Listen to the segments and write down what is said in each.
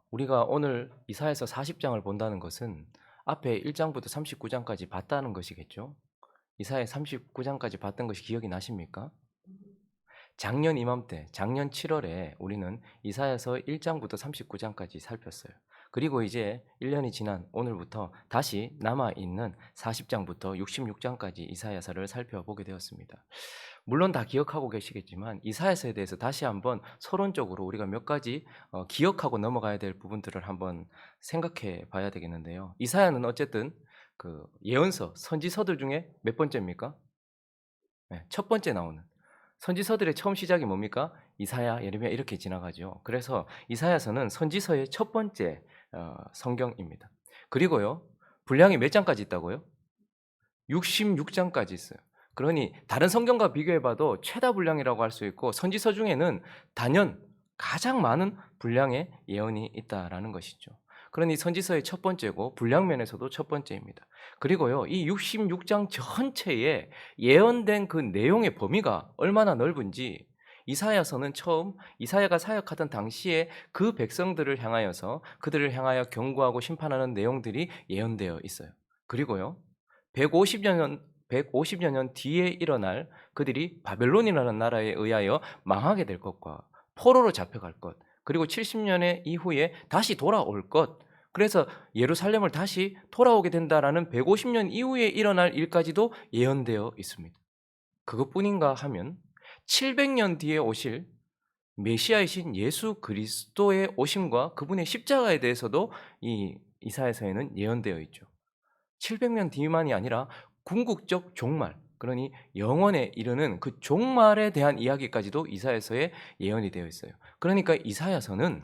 우리가 오늘 이사야서 40장을 본다는 것은 앞에 1장부터 39장까지 봤다는 것이겠죠. 이사야 39장까지 봤던 것이 기억이 나십니까? 작년 이맘때, 작년 7월에 우리는 이사야서 1장부터 39장까지 살폈어요. 그리고 이제 1년이 지난 오늘부터 다시 남아있는 40장부터 66장까지 이사야서를 살펴보게 되었습니다. 물론 다 기억하고 계시겠지만 이사야서에 대해서 다시 한번 서론적으로 우리가 몇 가지 기억하고 넘어가야 될 부분들을 한번 생각해 봐야 되겠는데요. 이사야는 어쨌든 그 예언서, 선지서들 중에 몇 번째입니까? 네, 첫 번째 나오는 선지서들의 처음 시작이 뭡니까? 이사야, 예레미야 이렇게 지나가죠. 그래서 이사야서는 선지서의 첫 번째 성경입니다. 그리고요, 분량이 몇 장까지 있다고요? 66장까지 있어요. 그러니 다른 성경과 비교해봐도 최다 분량이라고 할 수 있고 선지서 중에는 단연 가장 많은 분량의 예언이 있다라는 것이죠. 그러니 선지서의 첫 번째고 분량 면에서도 첫 번째입니다. 그리고요, 이 66장 전체에 예언된 그 내용의 범위가 얼마나 넓은지 이사야서는 처음 이사야가 사역하던 당시에 그 백성들을 향하여서 그들을 향하여 경고하고 심판하는 내용들이 예언되어 있어요. 그리고요, 150여 년 뒤에 일어날 그들이 바벨론이라는 나라에 의하여 망하게 될 것과 포로로 잡혀갈 것, 그리고 70년의 이후에 다시 돌아올 것, 그래서 예루살렘을 다시 돌아오게 된다라는 150년 이후에 일어날 일까지도 예언되어 있습니다. 그것뿐인가 하면 700년 뒤에 오실 메시아이신 예수 그리스도의 오심과 그분의 십자가에 대해서도 이 이사야서에는 예언되어 있죠. 700년 뒤만이 아니라 궁극적 종말, 그러니 영원에 이르는 그 종말에 대한 이야기까지도 이사야서에 예언이 되어 있어요. 그러니까 이사야서는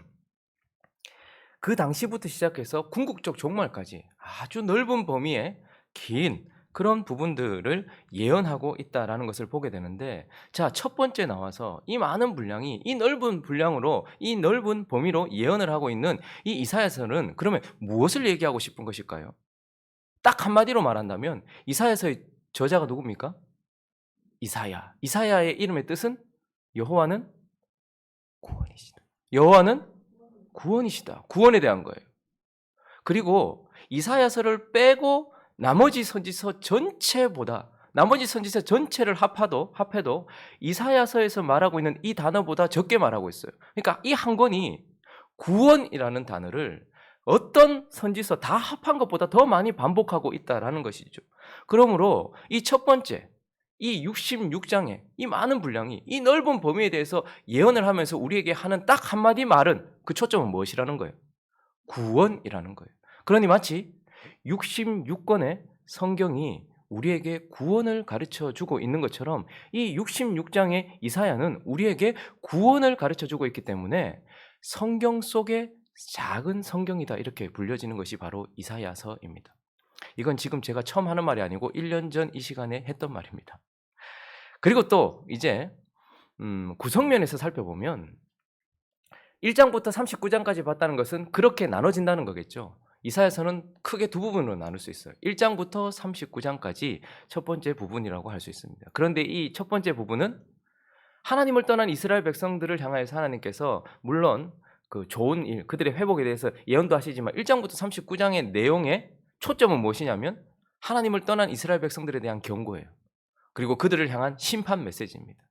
그 당시부터 시작해서 궁극적 종말까지 아주 넓은 범위의 긴 그런 부분들을 예언하고 있다라는 것을 보게 되는데, 자, 첫 번째 나와서 이 많은 분량이 이 넓은 분량으로 이 넓은 범위로 예언을 하고 있는 이 이사야서는 그러면 무엇을 얘기하고 싶은 것일까요? 딱 한마디로 말한다면 이사야서의 저자가 누굽니까? 이사야. 이사야의 이름의 뜻은 여호와는 구원이시다. 여호와는 구원이시다. 구원에 대한 거예요. 그리고 이사야서를 빼고 나머지 선지서 전체를 합해도 이사야서에서 말하고 있는 이 단어보다 적게 말하고 있어요. 그러니까 이 한 권이 구원이라는 단어를 어떤 선지서 다 합한 것보다 더 많이 반복하고 있다라는 것이죠. 그러므로 이 첫 번째, 이 66장의 이 많은 분량이 이 넓은 범위에 대해서 예언을 하면서 우리에게 하는 딱 한마디 말은 그 초점은 무엇이라는 거예요? 구원이라는 거예요. 그러니 마치 66권의 성경이 우리에게 구원을 가르쳐 주고 있는 것처럼 이 66장의 이사야는 우리에게 구원을 가르쳐 주고 있기 때문에 성경 속의 작은 성경이다 이렇게 불려지는 것이 바로 이사야서입니다. 이건 지금 제가 처음 하는 말이 아니고 1년 전 이 시간에 했던 말입니다. 그리고 또 이제 구성면에서 살펴보면 1장부터 39장까지 봤다는 것은 그렇게 나눠진다는 거겠죠. 이사야서는 크게 두 부분으로 나눌 수 있어요. 1장부터 39장까지 첫 번째 부분이라고 할 수 있습니다. 그런데 이 첫 번째 부분은 하나님을 떠난 이스라엘 백성들을 향하여서 하나님께서 물론 그 좋은 일, 그들의 회복에 대해서 예언도 하시지만 1장부터 39장의 내용의 초점은 무엇이냐면 하나님을 떠난 이스라엘 백성들에 대한 경고예요. 그리고 그들을 향한 심판 메시지입니다.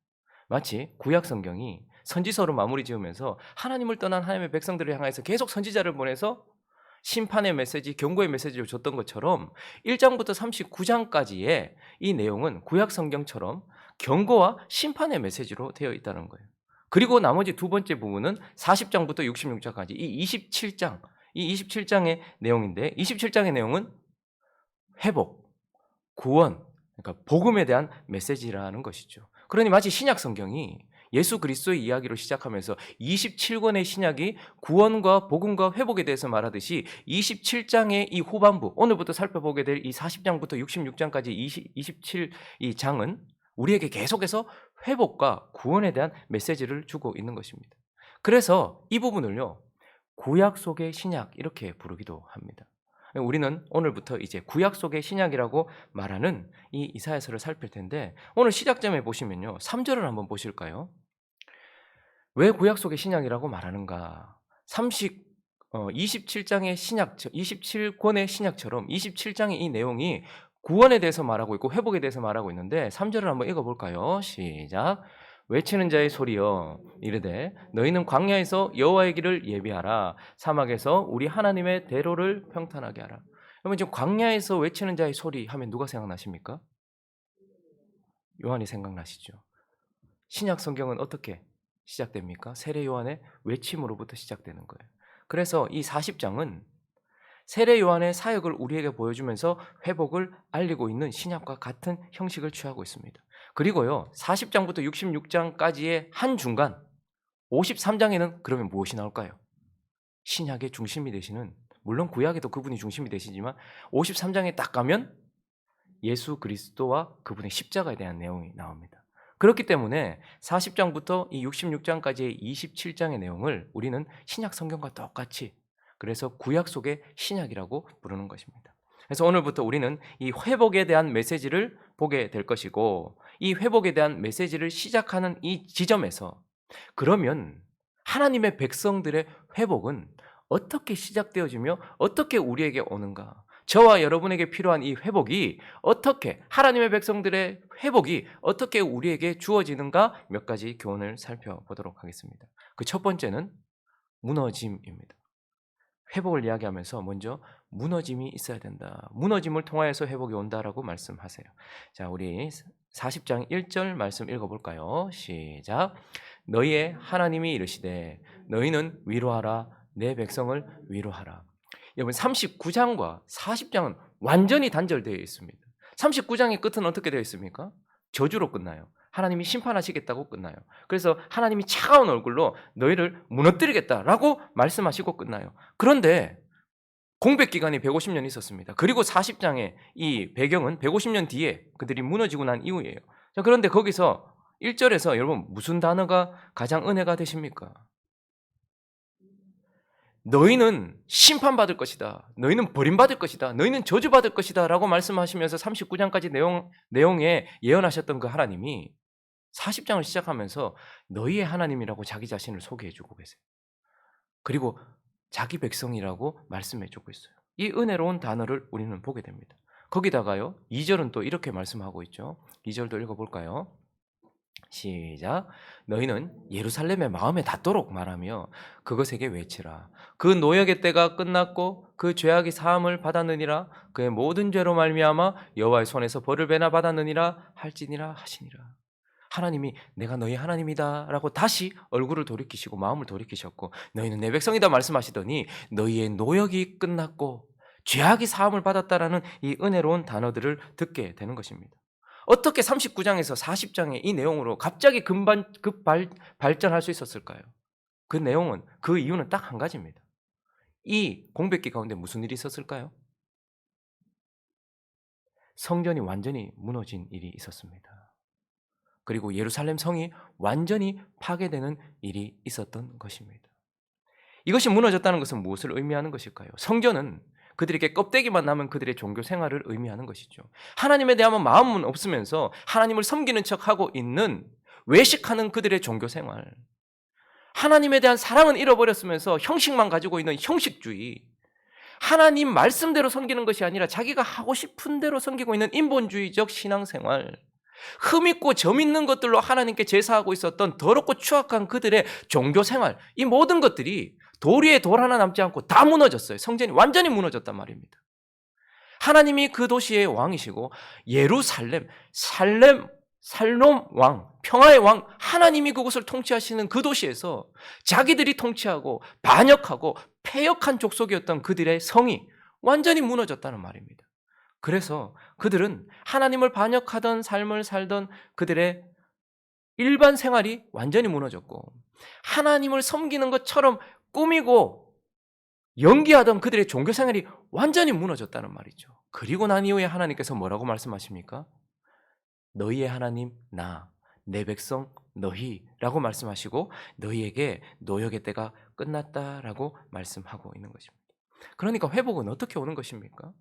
마치 구약 성경이 선지서로 마무리 지으면서 하나님을 떠난 하나님의 백성들을 향해서 계속 선지자를 보내서 심판의 메시지, 경고의 메시지를 줬던 것처럼 1장부터 39장까지의 이 내용은 구약 성경처럼 경고와 심판의 메시지로 되어 있다는 거예요. 그리고 나머지 두 번째 부분은 40장부터 66장까지 이 27장의 내용인데, 27장의 내용은 회복, 구원, 그러니까 복음에 대한 메시지라는 것이죠. 그러니 마치 신약 성경이 예수 그리스도의 이야기로 시작하면서 27권의 신약이 구원과 복음과 회복에 대해서 말하듯이 27장의 이 후반부, 오늘부터 살펴보게 될 이 40장부터 66장까지 27 이 장은 우리에게 계속해서 회복과 구원에 대한 메시지를 주고 있는 것입니다. 그래서 이 부분을요, 구약 속의 신약 이렇게 부르기도 합니다. 우리는 오늘부터 이제 구약 속의 신약이라고 말하는 이 이사야서를 살필 텐데, 오늘 시작점에 보시면요, 3절을 한번 보실까요? 왜 구약 속의 신약이라고 말하는가? 27장의 신약 27권의 신약처럼 27장의 이 내용이 구원에 대해서 말하고 있고 회복에 대해서 말하고 있는데 3절을 한번 읽어 볼까요? 시작. 외치는 자의 소리여 이르되 너희는 광야에서 여호와의 길을 예비하라 사막에서 우리 하나님의 대로를 평탄하게 하라. 그러면 지금 광야에서 외치는 자의 소리 하면 누가 생각나십니까? 요한이 생각나시죠. 신약 성경은 어떻게 시작됩니까? 세례 요한의 외침으로부터 시작되는 거예요. 그래서 이 40장은 세례 요한의 사역을 우리에게 보여주면서 회복을 알리고 있는 신약과 같은 형식을 취하고 있습니다. 그리고요, 40장부터 66장까지의 한 중간 53장에는 그러면 무엇이 나올까요? 신약의 중심이 되시는, 물론 구약에도 그분이 중심이 되시지만 53장에 딱 가면 예수 그리스도와 그분의 십자가에 대한 내용이 나옵니다. 그렇기 때문에 40장부터 이 66장까지의 27장의 내용을 우리는 신약 성경과 똑같이, 그래서 구약 속의 신약이라고 부르는 것입니다. 그래서 오늘부터 우리는 이 회복에 대한 메시지를 보게 될 것이고, 이 회복에 대한 메시지를 시작하는 이 지점에서 그러면 하나님의 백성들의 회복은 어떻게 시작되어지며 어떻게 우리에게 오는가? 저와 여러분에게 필요한 이 회복이 어떻게, 하나님의 백성들의 회복이 어떻게 우리에게 주어지는가 몇 가지 교훈을 살펴보도록 하겠습니다. 그 첫 번째는 무너짐입니다. 회복을 이야기하면서 먼저 무너짐이 있어야 된다. 무너짐을 통하여서 회복이 온다라고 말씀하세요. 자, 우리 40장 1절 말씀 읽어볼까요? 시작. 너희의 하나님이 이르시되 너희는 위로하라 내 백성을 위로하라. 여러분 39장과 40장은 완전히 단절되어 있습니다. 39장의 끝은 어떻게 되어 있습니까? 저주로 끝나요. 하나님이 심판하시겠다고 끝나요. 그래서 하나님이 차가운 얼굴로 너희를 무너뜨리겠다라고 말씀하시고 끝나요. 그런데 공백 기간이 150년 있었습니다. 그리고 40장의 이 배경은 150년 뒤에 그들이 무너지고 난 이후예요. 자, 그런데 거기서 1절에서 여러분 무슨 단어가 가장 은혜가 되십니까? 너희는 심판받을 것이다. 너희는 버림받을 것이다. 너희는 저주받을 것이다. 라고 말씀하시면서 39장까지 내용에 예언하셨던 그 하나님이 40장을 시작하면서 너희의 하나님이라고 자기 자신을 소개해주고 계세요. 그리고 자기 백성이라고 말씀해주고 있어요. 이 은혜로운 단어를 우리는 보게 됩니다. 거기다가요, 2절은 또 이렇게 말씀하고 있죠. 2절도 읽어볼까요? 시작. 너희는 예루살렘의 마음에 닿도록 말하며 그것에게 외치라. 그 노역의 때가 끝났고 그 죄악이 사함을 받았느니라. 그의 모든 죄로 말미암아 여호와의 손에서 벌을 배나 받았느니라 할지니라 하시니라. 하나님이 내가 너희 하나님이다 라고 다시 얼굴을 돌이키시고 마음을 돌이키셨고 너희는 내 백성이다 말씀하시더니 너희의 노역이 끝났고 죄악이 사함을 받았다라는 이 은혜로운 단어들을 듣게 되는 것입니다. 어떻게 39장에서 40장의 이 내용으로 갑자기 발전할 수 있었을까요? 그 내용은, 그 이유는 딱 한 가지입니다. 이 공백기 가운데 무슨 일이 있었을까요? 성전이 완전히 무너진 일이 있었습니다. 그리고 예루살렘 성이 완전히 파괴되는 일이 있었던 것입니다. 이것이 무너졌다는 것은 무엇을 의미하는 것일까요? 성전은 그들에게 껍데기만 남은 그들의 종교 생활을 의미하는 것이죠. 하나님에 대한 마음은 없으면서 하나님을 섬기는 척하고 있는, 외식하는 그들의 종교 생활, 하나님에 대한 사랑은 잃어버렸으면서 형식만 가지고 있는 형식주의, 하나님 말씀대로 섬기는 것이 아니라 자기가 하고 싶은 대로 섬기고 있는 인본주의적 신앙생활, 흠 있고 점 있는 것들로 하나님께 제사하고 있었던 더럽고 추악한 그들의 종교생활, 이 모든 것들이 돌 위에 돌 하나 남지 않고 다 무너졌어요. 성전이 완전히 무너졌단 말입니다. 하나님이 그 도시의 왕이시고 예루살렘, 살롬 왕, 평화의 왕, 하나님이 그곳을 통치하시는 그 도시에서 자기들이 통치하고 반역하고 패역한 족속이었던 그들의 성이 완전히 무너졌다는 말입니다. 그래서 그들은 하나님을 반역하던 삶을 살던 그들의 일반 생활이 완전히 무너졌고 하나님을 섬기는 것처럼 꾸미고 연기하던 그들의 종교 생활이 완전히 무너졌다는 말이죠. 그리고 난 이후에 하나님께서 뭐라고 말씀하십니까? 너희의 하나님 나, 내 백성 너희라고 말씀하시고 너희에게 노역의 때가 끝났다라고 말씀하고 있는 것입니다. 그러니까 회복은 어떻게 오는 것입니까?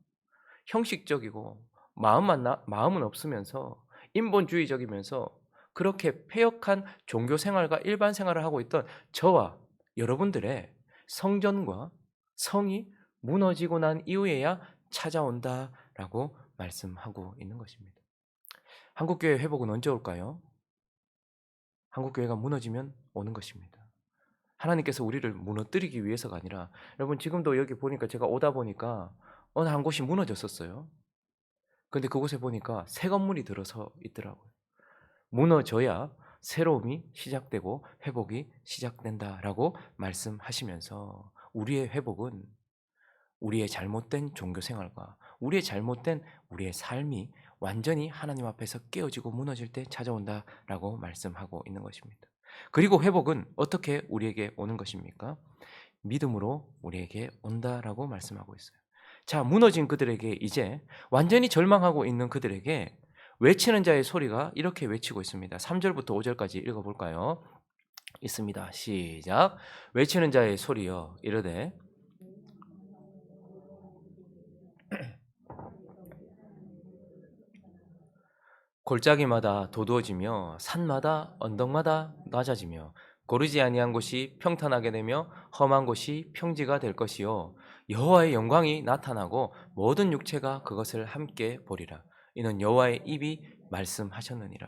형식적이고 마음은 없으면서 인본주의적이면서 그렇게 패역한 종교 생활과 일반 생활을 하고 있던 저와 여러분들의 성전과 성이 무너지고 난 이후에야 찾아온다라고 말씀하고 있는 것입니다. 한국교회 회복은 언제 올까요? 한국교회가 무너지면 오는 것입니다. 하나님께서 우리를 무너뜨리기 위해서가 아니라, 여러분 지금도 여기 보니까 제가 오다 보니까 어느 한 곳이 무너졌었어요. 근데 그곳에 보니까 새 건물이 들어서 있더라고요. 무너져야 새로움이 시작되고 회복이 시작된다라고 말씀하시면서, 우리의 회복은 우리의 잘못된 종교 생활과 우리의 잘못된 우리의 삶이 완전히 하나님 앞에서 깨어지고 무너질 때 찾아온다라고 말씀하고 있는 것입니다. 그리고 회복은 어떻게 우리에게 오는 것입니까? 믿음으로 우리에게 온다라고 말씀하고 있어요. 자, 무너진 그들에게, 이제 완전히 절망하고 있는 그들에게 외치는 자의 소리가 이렇게 외치고 있습니다. 3절부터 5절까지 읽어볼까요? 있습니다. 시작. 외치는 자의 소리여 이르되 골짜기마다 도두어지며 산마다 언덕마다 낮아지며 고르지 아니한 곳이 평탄하게 되며 험한 곳이 평지가 될 것이요 여호와의 영광이 나타나고 모든 육체가 그것을 함께 보리라. 이는 여호와의 입이 말씀하셨느니라.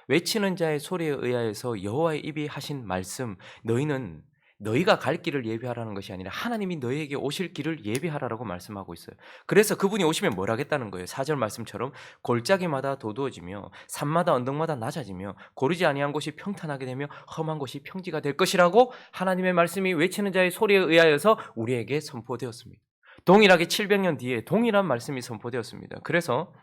외치는 자의 소리에 의하여서 여호와의 입이 하신 말씀, 너희는 너희가 갈 길을 예비하라는 것이 아니라 하나님이 너희에게 오실 길을 예비하라라고 말씀하고 있어요. 그래서 그분이 오시면 뭘 하겠다는 거예요. 4절 말씀처럼 골짜기마다 도두어지며 산마다 언덕마다 낮아지며 고르지 아니한 곳이 평탄하게 되며 험한 곳이 평지가 될 것이라고 하나님의 말씀이 외치는 자의 소리에 의하여서 우리에게 선포되었습니다. 동일하게 700년 뒤에 동일한 말씀이 선포되었습니다. 그래서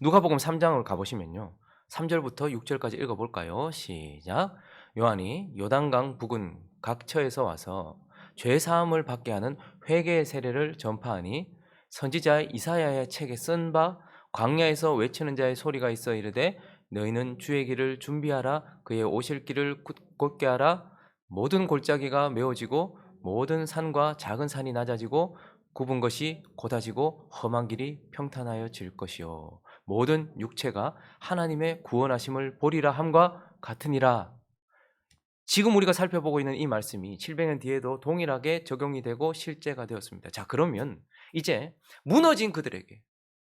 누가복음 3장을 가보시면요, 3절부터 6절까지 읽어볼까요? 시작. 요한이 요단강 부근 각처에서 와서 죄 사함을 받게 하는 회개의 세례를 전파하니 선지자 이사야의 책에 쓴 바 광야에서 외치는 자의 소리가 있어 이르되 너희는 주의 길을 준비하라. 그의 오실 길을 곧게 하라. 모든 골짜기가 메워지고 모든 산과 작은 산이 낮아지고 굽은 것이 곧아지고 험한 길이 평탄하여질 것이요 모든 육체가 하나님의 구원하심을 보리라 함과 같으니라. 지금 우리가 살펴보고 있는 이 말씀이 700년 뒤에도 동일하게 적용이 되고 실제가 되었습니다. 자, 그러면 이제 무너진 그들에게,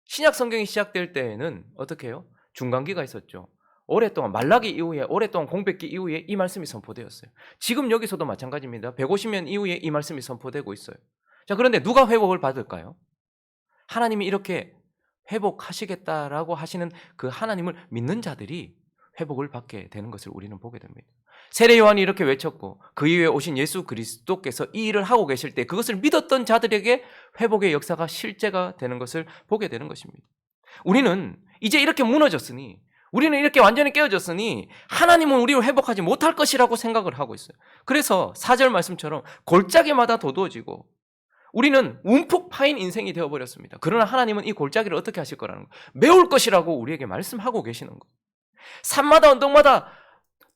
신약 성경이 시작될 때에는 어떻게 해요? 중간기가 있었죠. 오랫동안 말라기 이후에, 오랫동안 공백기 이후에 이 말씀이 선포되었어요. 지금 여기서도 마찬가지입니다. 150년 이후에 이 말씀이 선포되고 있어요. 자, 그런데 누가 회복을 받을까요? 하나님이 이렇게 회복하시겠다라고 하시는 그 하나님을 믿는 자들이 회복을 받게 되는 것을 우리는 보게 됩니다. 세례 요한이 이렇게 외쳤고 그 이후에 오신 예수 그리스도께서 이 일을 하고 계실 때 그것을 믿었던 자들에게 회복의 역사가 실제가 되는 것을 보게 되는 것입니다. 우리는 이제 이렇게 무너졌으니, 우리는 이렇게 완전히 깨어졌으니 하나님은 우리를 회복하지 못할 것이라고 생각을 하고 있어요. 그래서 4절 말씀처럼 골짜기마다 도두어지고 우리는 움푹 파인 인생이 되어버렸습니다. 그러나 하나님은 이 골짜기를 어떻게 하실 거라는 거예요. 메울 것이라고 우리에게 말씀하고 계시는 거예요. 산마다 언덕마다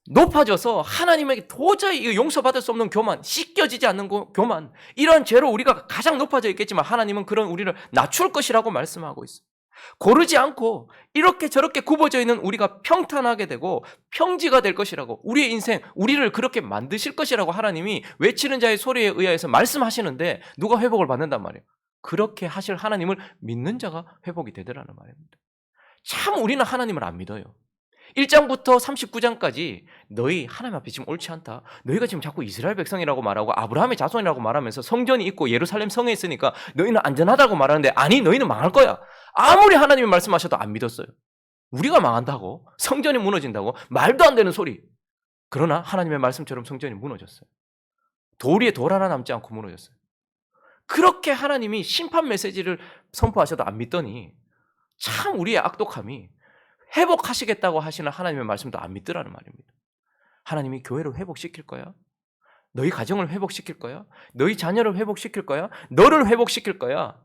높아져서 하나님에게 도저히 용서받을 수 없는 교만, 씻겨지지 않는 교만, 이런 죄로 우리가 가장 높아져 있겠지만 하나님은 그런 우리를 낮출 것이라고 말씀하고 있어요. 고르지 않고 이렇게 저렇게 굽어져 있는 우리가 평탄하게 되고 평지가 될 것이라고, 우리의 인생, 우리를 그렇게 만드실 것이라고 하나님이 외치는 자의 소리에 의하여서 말씀하시는데 누가 회복을 받는단 말이에요? 그렇게 하실 하나님을 믿는 자가 회복이 되더라는 말입니다. 참 우리는 하나님을 안 믿어요. 1장부터 39장까지 너희 하나님 앞에 지금 옳지 않다. 너희가 지금 자꾸 이스라엘 백성이라고 말하고 아브라함의 자손이라고 말하면서 성전이 있고 예루살렘 성에 있으니까 너희는 안전하다고 말하는데, 아니 너희는 망할 거야. 아무리 하나님이 말씀하셔도 안 믿었어요. 우리가 망한다고, 성전이 무너진다고, 말도 안 되는 소리. 그러나 하나님의 말씀처럼 성전이 무너졌어요. 돌 위에 돌 하나 남지 않고 무너졌어요. 그렇게 하나님이 심판 메시지를 선포하셔도 안 믿더니 참 우리의 악독함이, 회복하시겠다고 하시는 하나님의 말씀도 안 믿더라는 말입니다. 하나님이 교회를 회복시킬 거야? 너희 가정을 회복시킬 거야? 너희 자녀를 회복시킬 거야? 너를 회복시킬 거야?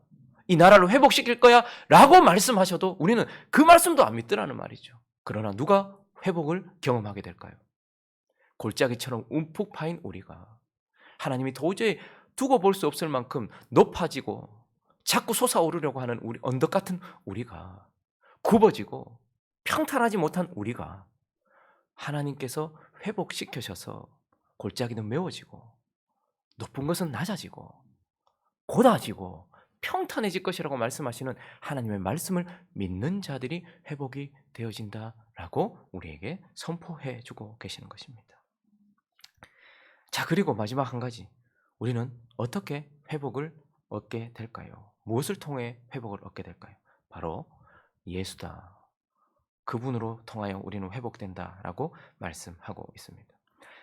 이 나라를 회복시킬 거야? 라고 말씀하셔도 우리는 그 말씀도 안 믿더라는 말이죠. 그러나 누가 회복을 경험하게 될까요? 골짜기처럼 움푹 파인 우리가, 하나님이 도저히 두고 볼 수 없을 만큼 높아지고 자꾸 솟아오르려고 하는 우리 언덕 같은 우리가, 굽어지고 평탄하지 못한 우리가 하나님께서 회복시켜셔서 골짜기는 메워지고 높은 것은 낮아지고 곧아지고 평탄해질 것이라고 말씀하시는 하나님의 말씀을 믿는 자들이 회복이 되어진다라고 우리에게 선포해 주고 계시는 것입니다. 자, 그리고 마지막 한 가지. 우리는 어떻게 회복을 얻게 될까요? 무엇을 통해 회복을 얻게 될까요? 바로 예수다. 그분으로 통하여 우리는 회복된다라고 말씀하고 있습니다.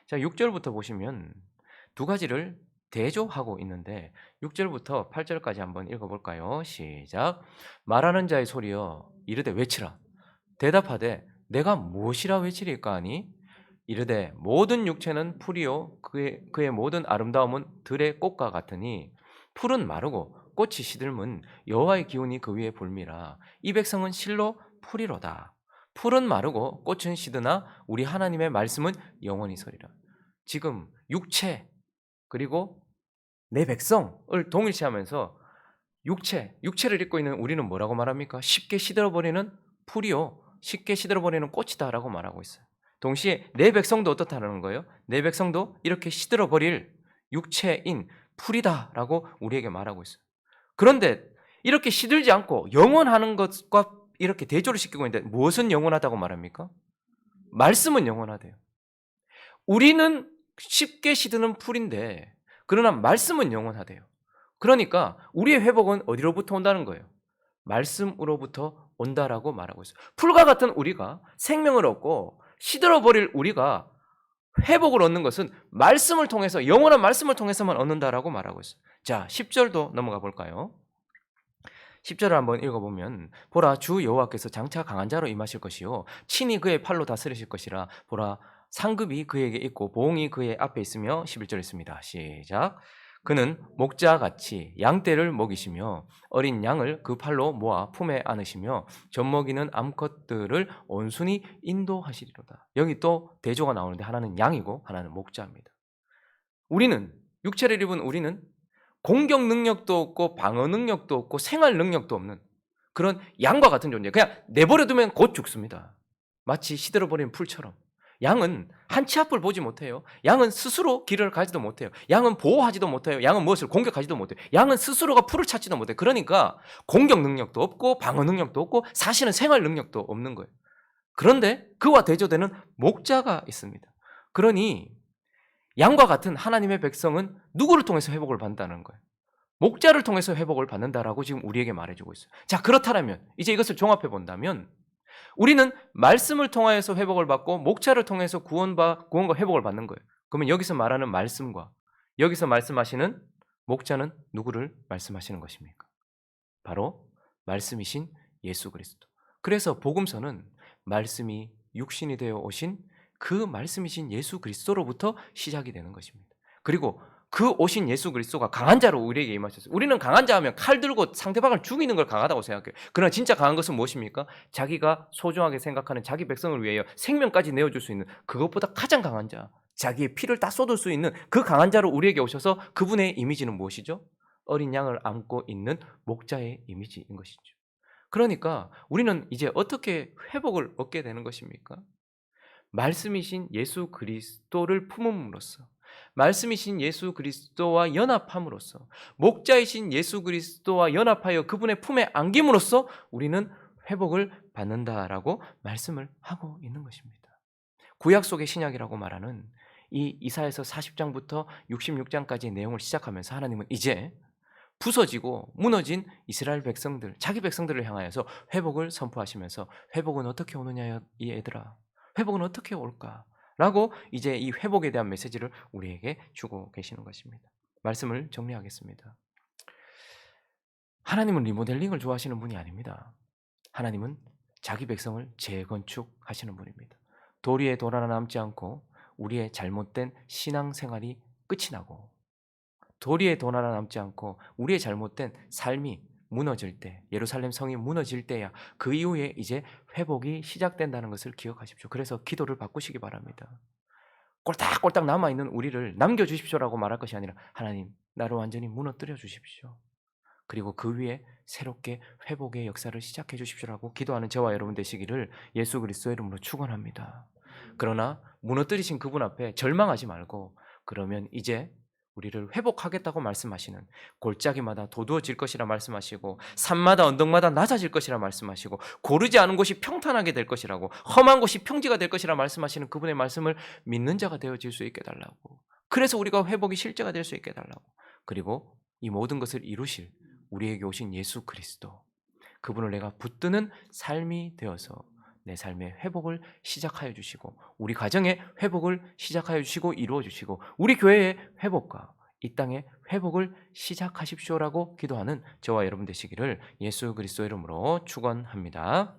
자, 6절부터 보시면 두 가지를 대조하고 있는데 6절부터 8절까지 한번 읽어볼까요? 시작. 말하는 자의 소리여 이르되 외치라. 대답하되 내가 무엇이라 외치리까 하니 이르되 모든 육체는 풀이요 그의 모든 아름다움은 들의 꽃과 같으니 풀은 마르고 꽃이 시들면 여호와의 기운이 그 위에 불미라. 이 백성은 실로 풀이로다. 풀은 마르고 꽃은 시드나 우리 하나님의 말씀은 영원히 서리라. 지금 육체 그리고 내 백성을 동일시하면서 육체를 입고 있는 우리는 뭐라고 말합니까? 쉽게 시들어버리는 풀이요 쉽게 시들어버리는 꽃이다라고 말하고 있어요. 동시에 내 백성도 어떻다는 거예요? 내 백성도 이렇게 시들어버릴 육체인 풀이다라고 우리에게 말하고 있어요. 그런데 이렇게 시들지 않고 영원하는 것과 이렇게 대조를 시키고 있는데 무엇은 영원하다고 말합니까? 말씀은 영원하대요. 우리는 쉽게 시드는 풀인데 그러나 말씀은 영원하대요. 그러니까 우리의 회복은 어디로부터 온다는 거예요? 말씀으로부터 온다라고 말하고 있어요. 풀과 같은 우리가 생명을 얻고 시들어버릴 우리가 회복을 얻는 것은 말씀을 통해서 영원한 말씀을 통해서만 얻는다라고 말하고 있어요. 자, 10절도 넘어가 볼까요? 10절을 한번 읽어보면 보라 주 여호와께서 장차 강한 자로 임하실 것이요 친히 그의 팔로 다스리실 것이라. 보라 상급이 그에게 있고 보응이 그의 앞에 있으며 11절 있습니다. 시작. 그는 목자같이 양떼를 먹이시며 어린 양을 그 팔로 모아 품에 안으시며 젖먹이는 암컷들을 온순히 인도하시리로다. 여기 또 대조가 나오는데 하나는 양이고 하나는 목자입니다. 우리는 육체를 입은 우리는 공격 능력도 없고 방어 능력도 없고 생활 능력도 없는 그런 양과 같은 존재. 그냥 내버려두면 곧 죽습니다. 마치 시들어버린 풀처럼. 양은 한 치 앞을 보지 못해요. 양은 스스로 길을 가지도 못해요. 양은 보호하지도 못해요. 양은 무엇을 공격하지도 못해요. 양은 스스로가 풀을 찾지도 못해요. 그러니까 공격 능력도 없고 방어 능력도 없고 사실은 생활 능력도 없는 거예요. 그런데 그와 대조되는 목자가 있습니다. 그러니 양과 같은 하나님의 백성은 누구를 통해서 회복을 받는다는 거예요? 목자를 통해서 회복을 받는다라고 지금 우리에게 말해주고 있어요. 자, 그렇다면 이제 이것을 종합해 본다면 우리는 말씀을 통하여서 회복을 받고 목자를 통해서 구원과 회복을 받는 거예요. 그러면 여기서 말하는 말씀과 여기서 말씀하시는 목자는 누구를 말씀하시는 것입니까? 바로 말씀이신 예수 그리스도. 그래서 복음서는 말씀이 육신이 되어 오신 그 말씀이신 예수 그리스도로부터 시작이 되는 것입니다. 그리고 그 오신 예수 그리스도가 강한 자로 우리에게 임하셨어요. 우리는 강한 자 하면 칼 들고 상대방을 죽이는 걸 강하다고 생각해요. 그러나 진짜 강한 것은 무엇입니까? 자기가 소중하게 생각하는 자기 백성을 위하여 생명까지 내어줄 수 있는 그것보다 가장 강한 자, 자기의 피를 다 쏟을 수 있는 그 강한 자로 우리에게 오셔서 그분의 이미지는 무엇이죠? 어린 양을 안고 있는 목자의 이미지인 것이죠. 그러니까 우리는 이제 어떻게 회복을 얻게 되는 것입니까? 말씀이신 예수 그리스도를 품음으로써 말씀이신 예수 그리스도와 연합함으로써 목자이신 예수 그리스도와 연합하여 그분의 품에 안김으로써 우리는 회복을 받는다라고 말씀을 하고 있는 것입니다. 구약 속의 신약이라고 말하는 이 이사야서 40장부터 66장까지의 내용을 시작하면서 하나님은 이제 부서지고 무너진 이스라엘 백성들, 자기 백성들을 향하여서 회복을 선포하시면서 회복은 어떻게 오느냐 이 애들아, 회복은 어떻게 올까? 라고 이제 이 회복에 대한 메시지를 우리에게 주고 계시는 것입니다. 말씀을 정리하겠습니다. 하나님은 리모델링을 좋아하시는 분이 아닙니다. 하나님은 자기 백성을 재건축하시는 분입니다. 도리에 돌 하나 남지 않고 우리의 잘못된 신앙생활이 끝이 나고 도리에 돌 하나 남지 않고 우리의 잘못된 삶이 무너질 때, 예루살렘 성이 무너질 때야 그 이후에 이제 회복이 시작된다는 것을 기억하십시오. 그래서 기도를 바꾸시기 바랍니다. 꼴딱꼴딱 남아있는 우리를 남겨주십시오라고 말할 것이 아니라 하나님, 나를 완전히 무너뜨려 주십시오. 그리고 그 위에 새롭게 회복의 역사를 시작해 주십시오라고 기도하는 저와 여러분 되시기를 예수 그리스도의 이름으로 축원합니다. 그러나 무너뜨리신 그분 앞에 절망하지 말고 그러면 이제 우리를 회복하겠다고 말씀하시는, 골짜기마다 도두어질 것이라 말씀하시고 산마다 언덕마다 낮아질 것이라 말씀하시고 고르지 않은 곳이 평탄하게 될 것이라고, 험한 곳이 평지가 될 것이라 말씀하시는 그분의 말씀을 믿는 자가 되어질 수 있게 해달라고, 그래서 우리가 회복이 실제가 될 수 있게 해달라고, 그리고 이 모든 것을 이루실 우리에게 오신 예수 그리스도, 그분을 내가 붙드는 삶이 되어서 내 삶의 회복을 시작하여 주시고, 우리 가정의 회복을 시작하여 주시고 이루어 주시고, 우리 교회의 회복과 이 땅의 회복을 시작하십시오라고 기도하는 저와 여러분 되시기를 예수 그리스도 이름으로 축원합니다.